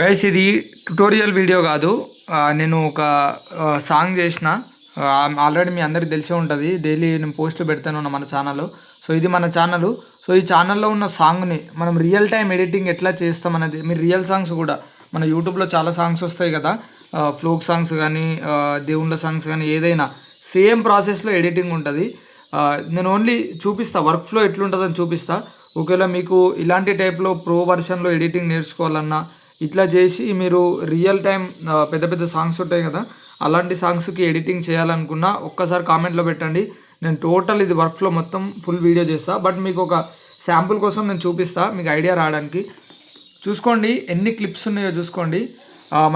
Guys ఇది tutorial video కాదు. నేను ఒక సాంగ్ చేసిన. ఆల్రెడీ మీ అందరికి తెలిసే ఉంటుంది. డైలీ నేను పోస్టులు పెడతాను మన ఛానల్లో. సో ఇది మన ఛానల్. సో ఈ ఛానల్లో ఉన్న సాంగ్ని మనం రియల్ టైం ఎడిటింగ్ ఎట్లా చేస్తాం అనేది, మీరు రియల్ సాంగ్స్ కూడా మన యూట్యూబ్లో చాలా సాంగ్స్ వస్తాయి కదా, ఫ్లోక్ సాంగ్స్ కానీ దేవుళ్ళ సాంగ్స్ కానీ ఏదైనా సేమ్ ప్రాసెస్లో ఎడిటింగ్ ఉంటుంది. నేను ఓన్లీ చూపిస్తా వర్క్ ఫ్లో ఎట్లుంటుందని చూపిస్తా. ఒకవేళ మీకు ఇలాంటి టైప్లో ప్రో వర్షన్లో ఎడిటింగ్ నేర్చుకోవాలన్నా, ఇట్లా చేసి మీరు రియల్ టైం పెద్ద పెద్ద సాంగ్స్ ఉంటాయి కదా, అలాంటి సాంగ్స్కి ఎడిటింగ్ చేయాలనుకున్నా ఒక్కసారి కామెంట్లో పెట్టండి. నేను టోటల్ ఇది వర్క్ ఫ్లో మొత్తం ఫుల్ వీడియో చేస్తా. బట్ మీకు ఒక శాంపుల్ కోసం నేను చూపిస్తా, మీకు ఐడియా రావడానికి. చూసుకోండి ఎన్ని క్లిప్స్ ఉన్నాయో చూసుకోండి.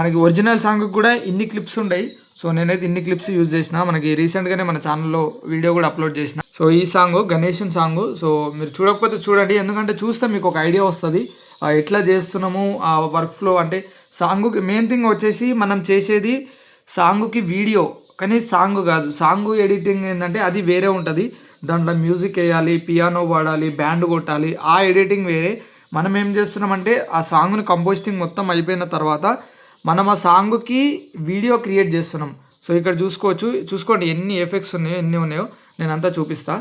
మనకి ఒరిజినల్ సాంగ్కి కూడా ఇన్ని క్లిప్స్ ఉన్నాయి. సో నేనైతే ఇన్ని క్లిప్స్ యూజ్ చేసిన. మనకి రీసెంట్గానే మన ఛానల్లో వీడియో కూడా అప్లోడ్ చేసిన. సో ఈ సాంగ్ గణేషన్ సాంగ్. సో మీరు చూడకపోతే చూడండి, ఎందుకంటే చూస్తే మీకు ఒక ఐడియా వస్తుంది ఎట్లా చేస్తున్నాము ఆ వర్క్ ఫ్లో. అంటే సాంగుకి మెయిన్ థింగ్ వచ్చేసి మనం చేసేది సాంగుకి వీడియో, కానీ సాంగ్ కాదు. సాంగ్ ఎడిటింగ్ ఏంటంటే అది వేరే ఉంటుంది. దాంట్లో మ్యూజిక్ వేయాలి, పియానో వాడాలి, బ్యాండ్ కొట్టాలి, ఆ ఎడిటింగ్ వేరే. మనం ఏం చేస్తున్నామంటే ఆ సాంగ్ని కంపోజింగ్ మొత్తం అయిపోయిన తర్వాత మనం ఆ సాంగ్కి వీడియో క్రియేట్ చేస్తున్నాం. సో ఇక్కడ చూసుకోండి ఎన్ని ఎఫెక్ట్స్ ఉన్నాయో, ఎన్ని ఉన్నాయో నేను అంతా చూపిస్తా.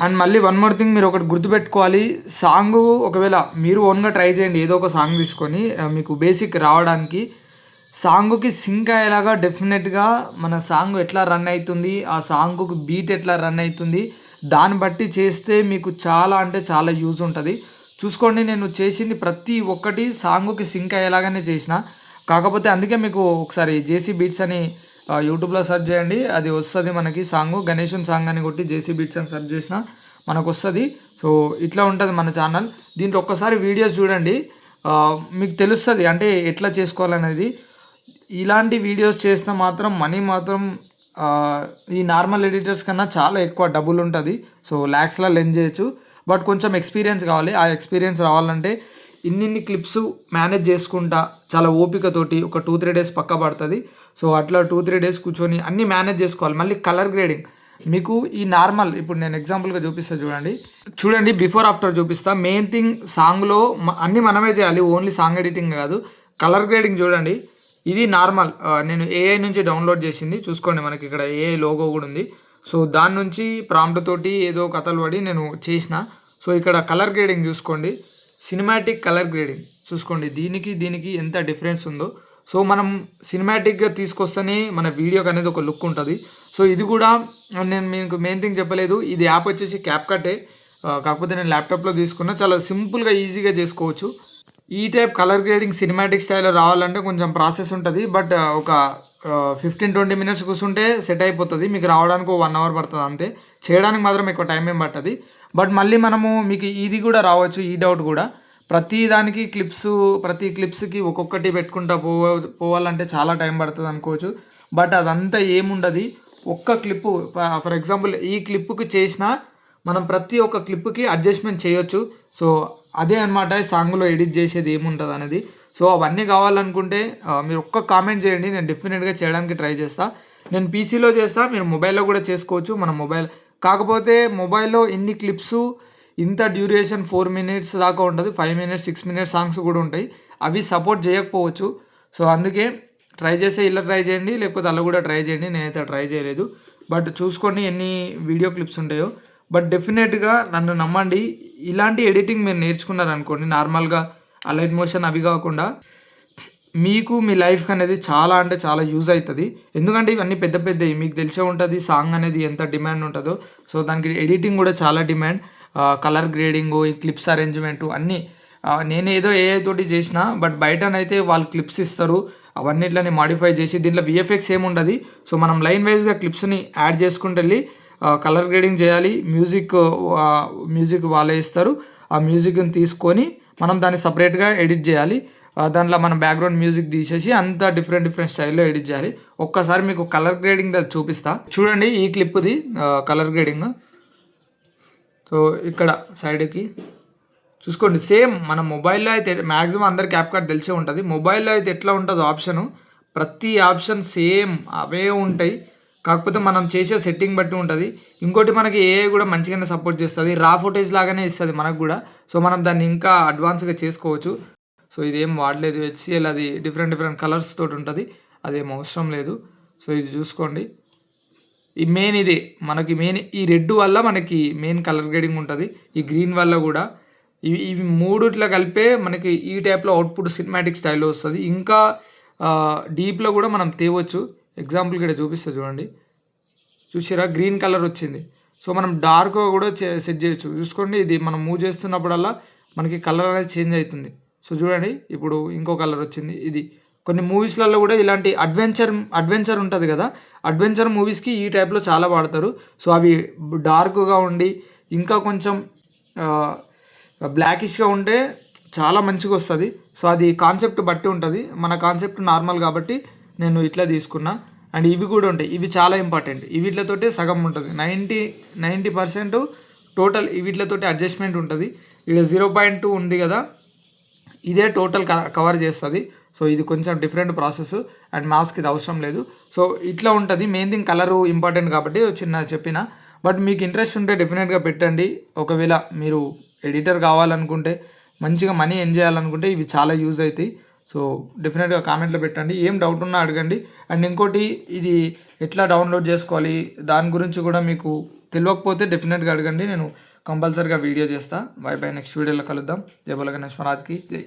అండ్ మళ్ళీ వన్ మోర్ థింగ్, మీరు ఒకటి గుర్తుపెట్టుకోవాలి. సాంగ్ ఒకవేళ మీరు ఓన్గా ట్రై చేయండి, ఏదో ఒక సాంగ్ తీసుకొని మీకు బేసిక్ రావడానికి. సాంగ్కి సింక్ అయ్యేలాగా డెఫినెట్గా మన సాంగ్ ఎట్లా రన్ అవుతుంది, ఆ సాంగ్కి బీట్ ఎట్లా రన్ అవుతుంది, దాన్ని బట్టి చేస్తే మీకు చాలా అంటే చాలా యూజ్ ఉంటుంది. చూసుకోండి నేను చేసింది ప్రతి ఒక్కటి సాంగ్కి సింక్ అయ్యేలాగానే చేసిన. కాకపోతే అందుకే మీకు ఒకసారి జేసీ బీట్స్ అని యూట్యూబ్లో సెర్చ్ చేయండి, అది వస్తుంది మనకి. సాంగ్ గణేషన్ సాంగ్ అని కొట్టి జేసీ బీట్స్ అని సెర్చ్ చేసిన మనకు వస్తుంది. సో ఇట్లా ఉంటుంది మన ఛానల్. దీంట్లో ఒక్కసారి వీడియోస్ చూడండి, మీకు తెలుస్తుంది అంటే ఎట్లా చేసుకోవాలనేది. ఇలాంటి వీడియోస్ చేస్తే మాత్రం మనీ మాత్రం ఈ నార్మల్ ఎడిటర్స్ కన్నా చాలా ఎక్కువ డబ్బులు ఉంటుంది. సో ల్యాక్స్లో లెర్న్ చేయొచ్చు. బట్ కొంచెం ఎక్స్పీరియన్స్ కావాలి. ఆ ఎక్స్పీరియన్స్ రావాలంటే ఇన్ని క్లిప్స్ మేనేజ్ చేసుకుంటా చాలా ఓపికతోటి ఒక 2-3 డేస్ పక్క పడుతుంది. సో అట్లా 2-3 డేస్ కూర్చొని అన్నీ మేనేజ్ చేసుకోవాలి. మళ్ళీ కలర్ గ్రేడింగ్ మీకు ఈ నార్మల్, ఇప్పుడు నేను ఎగ్జాంపుల్గా చూపిస్తా చూడండి బిఫోర్ ఆఫ్టర్ చూపిస్తా. మెయిన్ థింగ్ సాంగ్లో అన్నీ మనమే చేయాలి, ఓన్లీ సాంగ్ ఎడిటింగ్ కాదు. కలర్ గ్రేడింగ్ చూడండి, ఇది నార్మల్ నేను ఏఐ నుంచి డౌన్లోడ్ చేసింది. చూసుకోండి మనకి ఇక్కడ ఏఐ లోగో కూడా ఉంది. సో దాని నుంచి ప్రాంప్ట్ తోటి ఏదో కథలు పడి నేను చేసిన. సో ఇక్కడ కలర్ గ్రేడింగ్ చూసుకోండి, సినిమాటిక్ కలర్ గ్రేడింగ్ చూసుకోండి. దీనికి ఎంత డిఫరెన్స్ ఉందో. సో మనం సినిమాటిక్గా తీసుకొస్తేనే మన వీడియోకి అనేది ఒక లుక్ ఉంటుంది. సో ఇది కూడా నేను మీకు మెయిన్ థింగ్ చెప్పలేదు, ఇది యాప్ వచ్చేసి క్యాప్కటే. కాకపోతే నేను ల్యాప్టాప్లో తీసుకున్నా. చాలా సింపుల్గా ఈజీగా చేసుకోవచ్చు. ఈ టైప్ కలర్ గ్రేడింగ్ సినిమాటిక్ స్టైల్లో రావాలంటే కొంచెం ప్రాసెస్ ఉంటుంది. బట్ ఒక 15-20 మినిట్స్ కూర్చుంటే సెట్ అయిపోతుంది. మీకు రావడానికి 1 అవర్ పడుతుంది అంతే. చేయడానికి మాత్రం ఎక్కువ టైం ఏం పట్టదు. బట్ మళ్ళీ మనము మీకు ఇది కూడా రావచ్చు, ఈ డౌట్ కూడా. ప్రతి క్లిప్స్కి ఒక్కొక్కటి పెట్టుకుంటా పోవాలంటే చాలా టైం పడుతుంది అనుకోవచ్చు. బట్ అదంతా ఏముండదు. ఒక్క క్లిప్పు ఫర్ ఎగ్జాంపుల్ ఈ క్లిప్పుకి చేసినా మనం ప్రతి ఒక్క క్లిప్కి అడ్జస్ట్మెంట్ చేయొచ్చు. సో అదే అనమాట సాంగ్లో ఎడిట్ చేసేది ఏముంటుంది అనేది. సో అవన్నీ కావాలనుకుంటే మీరు ఒక్క కామెంట్ చేయండి, నేను డెఫినెట్గా చేయడానికి ట్రై చేస్తా. నేను పీసీలో చేస్తా, మీరు మొబైల్లో కూడా చేసుకోవచ్చు. మన మొబైల్ కాకపోతే మొబైల్లో ఇన్ని క్లిప్స్ ఇంత డ్యూరేషన్ 4 మినిట్స్ దాకా ఉంటుంది. 5 మినిట్స్ 6 మినిట్స్ సాంగ్స్ కూడా ఉంటాయి. అవి సపోర్ట్ చేయకపోవచ్చు. సో అందుకే ట్రై చేస్తే ఇలా ట్రై చేయండి, లేకపోతే అలా కూడా ట్రై చేయండి. నేనైతే ట్రై చేయలేదు. బట్ చూసుకోండి ఎన్ని వీడియో క్లిప్స్ ఉంటాయో. బట్ డెఫినెట్గా నన్ను నమ్మండి, ఇలాంటి ఎడిటింగ్ మీరు నేర్చుకున్నారనుకోండి, నార్మల్గా అలైట్ మోషన్ అవి కాకుండా, మీకు మీ లైఫ్కి అనేది చాలా అంటే చాలా యూజ్ అవుతుంది. ఎందుకంటే ఇవన్నీ పెద్దవి మీకు తెలిసే ఉంటుంది. సాంగ్ అనేది ఎంత డిమాండ్ ఉంటుందో, సో దానికి ఎడిటింగ్ కూడా చాలా డిమాండ్. కలర్ గ్రేడింగు, ఈ క్లిప్స్ అరేంజ్మెంటు అన్నీ నేను ఏదో ఏఐ తోటి చేసిన. బట్ బయటనైతే వాళ్ళు క్లిప్స్ ఇస్తారు, అవన్నిట్లని మాడిఫై చేసి దీంట్లో విఎఫ్ఎక్స్ ఏముండదు. సో మనం లైన్ వైజ్గా క్లిప్స్ని యాడ్ చేసుకుంటూ వెళ్ళి కలర్ గ్రేడింగ్ చేయాలి. మ్యూజిక్ వాళ్ళే ఇస్తారు. ఆ మ్యూజిక్ని తీసుకొని మనం దాన్ని సపరేట్గా ఎడిట్ చేయాలి. దాంట్లో మనం బ్యాక్గ్రౌండ్ మ్యూజిక్ తీసేసి అంతా డిఫరెంట్ స్టైల్లో ఎడిట్ చేయాలి. ఒక్కసారి మీకు కలర్ గ్రేడింగ్ చూపిస్తా చూడండి. ఈ క్లిప్ది కలర్ గ్రేడింగ్. సో ఇక్కడ సైడ్కి చూసుకోండి, సేమ్ మన మొబైల్లో అయితే మ్యాక్సిమం అందరికి క్యాప్కట్ తెలిసే ఉంటుంది. మొబైల్లో అయితే ఎట్లా ఉంటుందో ఆప్షను, ప్రతి ఆప్షన్ సేమ్ అవే ఉంటాయి. కాకపోతే మనం చేసే సెట్టింగ్ బట్టి ఉంటుంది. ఇంకోటి మనకి ఏఐ కూడా మంచిగానే సపోర్ట్ చేస్తుంది, రా ఫుటేజ్ లాగానే ఇస్తుంది మనకు కూడా. సో మనం దాన్ని ఇంకా అడ్వాన్స్గా చేసుకోవచ్చు. సో ఇదేం వాడలేదు. HCL అది డిఫరెంట్ కలర్స్ తోటి ఉంటుంది, అదేం అవసరం లేదు. సో ఇది చూసుకోండి. ఈ మెయిన్ ఇది మనకి ఈ రెడ్ వల్ల మనకి మెయిన్ కలర్ గ్రేడింగ్ ఉంటుంది. ఈ గ్రీన్ వల్ల కూడా ఇవి మూడిట్లా కలిపే మనకి ఈ టైప్లో అవుట్పుట్ సినిమాటిక్ స్టైల్లో వస్తుంది. ఇంకా డీప్లో కూడా మనం తేవచ్చు. ఎగ్జాంపుల్ ఇక్కడ చూపిస్తా చూడండి. చూసారా గ్రీన్ కలర్ వచ్చింది. సో మనం డార్క్గా కూడా సెట్ చేయొచ్చు. చూసుకోండి, ఇది మనం మూవ్ చేస్తున్నప్పుడల్లా మనకి కలర్ అనేది చేంజ్ అవుతుంది. సో చూడండి, ఇప్పుడు ఇంకో కలర్ వచ్చింది. ఇది కొన్ని మూవీస్లలో కూడా ఇలాంటి అడ్వెంచర్ ఉంటుంది కదా, అడ్వెంచర్ మూవీస్కి ఈ టైప్లో చాలా వాడతారు. సో అవి డార్క్గా ఉండి ఇంకా కొంచెం బ్లాకిష్గా ఉంటే చాలా మంచిగా వస్తుంది. సో అది కాన్సెప్ట్ బట్టి ఉంటుంది. మన కాన్సెప్ట్ నార్మల్ కాబట్టి నేను ఇట్లా తీసుకున్నా. అండ్ ఇవి కూడా ఉంటాయి, ఇవి చాలా ఇంపార్టెంట్. వీటితోటే సగం ఉంటుంది, 90% టోటల్ వీటితోటి అడ్జస్ట్మెంట్ ఉంటుంది. ఇక్కడ 0.2 ఉంది కదా, ఇదే టోటల్ కవర్ చేస్తుంది. సో ఇది కొంచెం డిఫరెంట్ ప్రాసెస్ అండ్ మాస్క్ ఇది అవసరం లేదు. సో ఇట్లా ఉంటుంది. మెయిన్ థింగ్ కలరు ఇంపార్టెంట్ కాబట్టి చిన్న చెప్పిన. బట్ మీకు ఇంట్రెస్ట్ ఉంటే డెఫినెట్గా పెట్టండి. ఒకవేళ మీరు ఎడిటర్ కావాలనుకుంటే, మంచిగా మనీ ఎర్న్ చేయాలనుకుంటే ఇవి చాలా యూజ్ అవుతాయి. సో డెఫినెట్గా కామెంట్లో పెట్టండి, ఏం డౌట్ ఉన్నా అడగండి. అండ్ ఇంకోటి, ఇది ఎట్లా డౌన్లోడ్ చేసుకోవాలి దాని గురించి కూడా మీకు తెలియకపోతే డెఫినెట్గా అడగండి, నేను కంపల్సరీగా వీడియో చేస్తా. బై నెక్స్ట్ వీడియోలో కలుద్దాం. జై బోలో గణేష్ మహారాజ్కి జై.